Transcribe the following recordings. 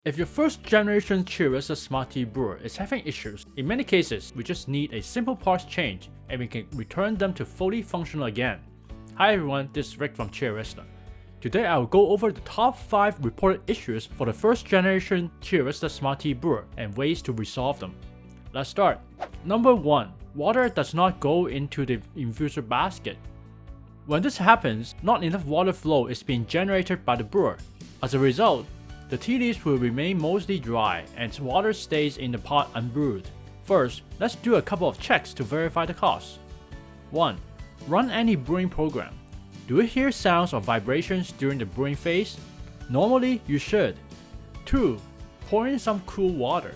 If your first generation Qi Aerista Smart Tea brewer is having issues, in many cases we just need a simple parts change and we can return them to fully functional again. Hi everyone, this is Rick from Qi Aerista. Today I will go over the top 5 reported issues for the first generation Qi Aerista Smart Tea brewer and ways to resolve them. Let's start. Number 1. Water does not go into the infuser basket. When this happens, not enough water flow is being generated by the brewer. As a result, the tea leaves will remain mostly dry and water stays in the pot unbrewed. First, let's do a couple of checks to verify the cause. 1. Run any brewing program. Do you hear sounds or vibrations during the brewing phase? Normally, you should. 2. Pour in some cool water.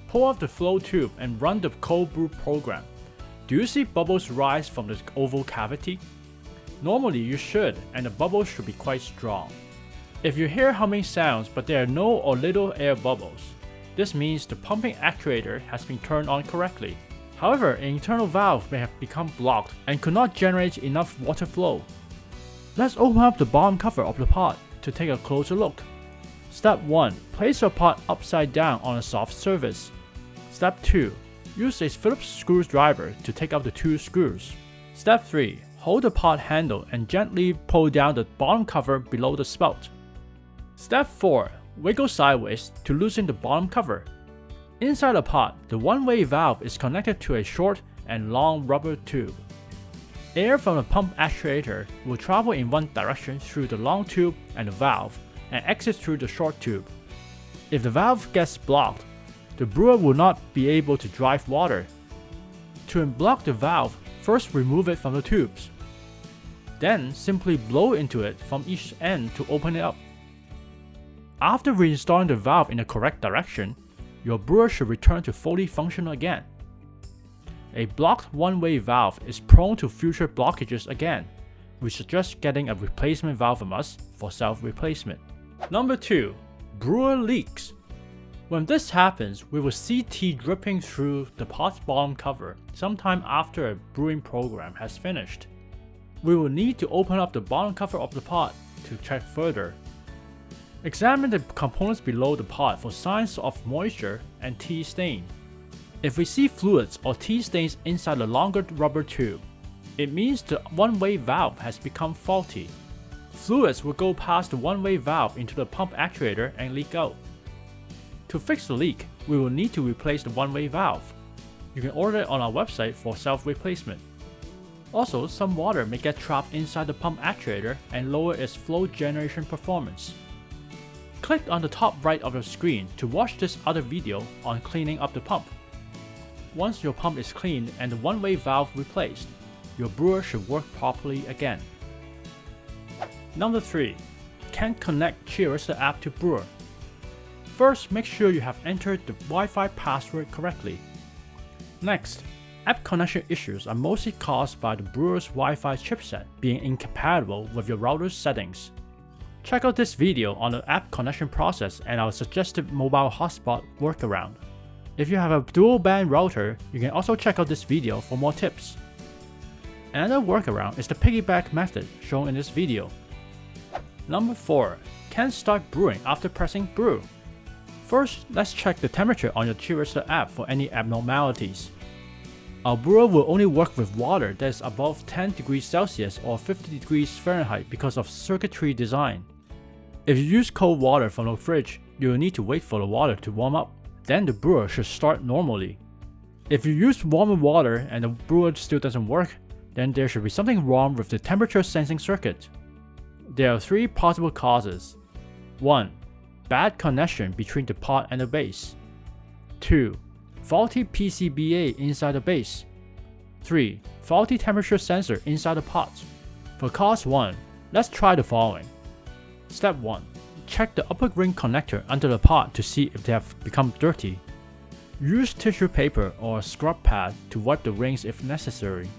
Pull off the flow tube and run the cold brew program. Do you see bubbles rise from the oval cavity? Normally, you should, and the bubbles should be quite strong. If you hear humming sounds but there are no or little air bubbles, this means the pumping actuator has been turned on correctly. However, an internal valve may have become blocked and could not generate enough water flow. Let's open up the bottom cover of the pot to take a closer look. Step 1. Place your pot upside down on a soft surface. Step 2. Use a Phillips screwdriver to take out the 2 screws. Step 3. Hold the pot handle and gently pull down the bottom cover below the spout. Step 4. Wiggle sideways to loosen the bottom cover. Inside the pot, the one-way valve is connected to a short and long rubber tube. Air from the pump actuator will travel in one direction through the long tube and the valve, and exit through the short tube. If the valve gets blocked, the brewer will not be able to drive water. To unblock the valve, first remove it from the tubes. Then simply blow into it from each end to open it up. After reinstalling the valve in the correct direction, your brewer should return to fully functional again. A blocked one-way valve is prone to future blockages again. We suggest getting a replacement valve from us for self-replacement. Number 2. Brewer leaks. When this happens, we will see tea dripping through the pot's bottom cover sometime after a brewing program has finished. We will need to open up the bottom cover of the pot to check further. Examine the components below the pot for signs of moisture and tea stain. If we see fluids or tea stains inside the longer rubber tube, it means the one-way valve has become faulty. Fluids will go past the one-way valve into the pump actuator and leak out. To fix the leak, we will need to replace the one-way valve. You can order it on our website for self-replacement. Also, some water may get trapped inside the pump actuator and lower its flow generation performance. Click on the top right of the screen to watch this other video on cleaning up the pump. Once your pump is cleaned and the one-way valve replaced, your brewer should work properly again. Number 3. Can't connect Qi Aerista app to brewer. First, make sure you have entered the Wi-Fi password correctly. Next, app connection issues are mostly caused by the brewer's Wi-Fi chipset being incompatible with your router's settings. Check out this video on the app connection process and our suggested mobile hotspot workaround. If you have a dual band router, you can also check out this video for more tips. Another workaround is the piggyback method shown in this video. Number 4. Can't start brewing after pressing brew. First, let's check the temperature on your Qi Aerista app for any abnormalities. Our brewer will only work with water that is above 10 degrees Celsius or 50 degrees Fahrenheit because of circuitry design. If you use cold water from the fridge, you will need to wait for the water to warm up. Then the brewer should start normally. If you use warmer water and the brewer still doesn't work, then there should be something wrong with the temperature sensing circuit. There are 3 possible causes. 1. Bad connection between the pot and the base. 2. Faulty PCBA inside the base. 3. Faulty temperature sensor inside the pot. For cause 1, let's try the following. Step 1. Check the upper ring connector under the pot to see if they have become dirty. Use tissue paper or a scrub pad to wipe the rings if necessary.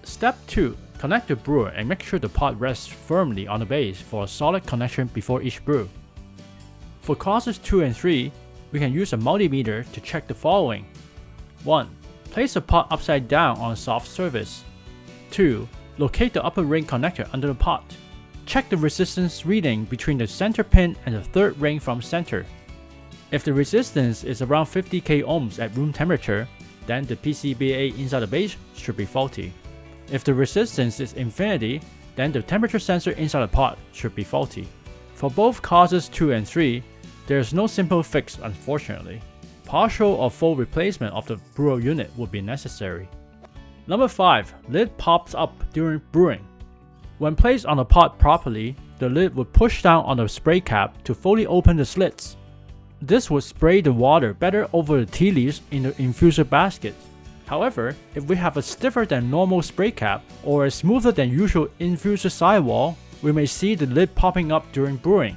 Step 2. Connect the brewer and make sure the pot rests firmly on the base for a solid connection before each brew. For causes 2 and 3, we can use a multimeter to check the following. 1. Place the pot upside down on a soft surface. 2. Locate the upper ring connector under the pot. Check the resistance reading between the center pin and the third ring from center. If the resistance is around 50k ohms at room temperature, then the PCBA inside the base should be faulty. If the resistance is infinity, then the temperature sensor inside the pot should be faulty. For both causes 2 and 3, there is no simple fix unfortunately. Partial or full replacement of the brewer unit would be necessary. Number 5. Lid pops up during brewing. When placed on the pot properly, the lid would push down on the spray cap to fully open the slits. This would spray the water better over the tea leaves in the infuser basket. However, if we have a stiffer than normal spray cap or a smoother than usual infuser sidewall, we may see the lid popping up during brewing.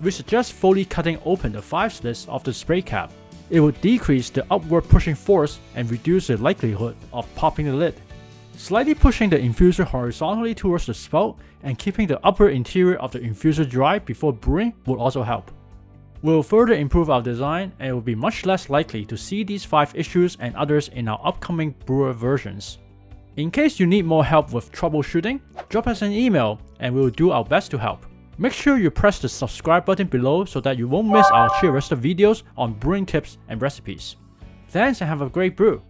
We suggest fully cutting open the 5 slits of the spray cap. It would decrease the upward pushing force and reduce the likelihood of popping the lid. Slightly pushing the infuser horizontally towards the spout and keeping the upper interior of the infuser dry before brewing would also help. We'll further improve our design and it will be much less likely to see these 5 issues and others in our upcoming brewer versions. In case you need more help with troubleshooting, drop us an email and we will do our best to help. Make sure you press the subscribe button below so that you won't miss our Qi Aerista videos on brewing tips and recipes. Thanks and have a great brew!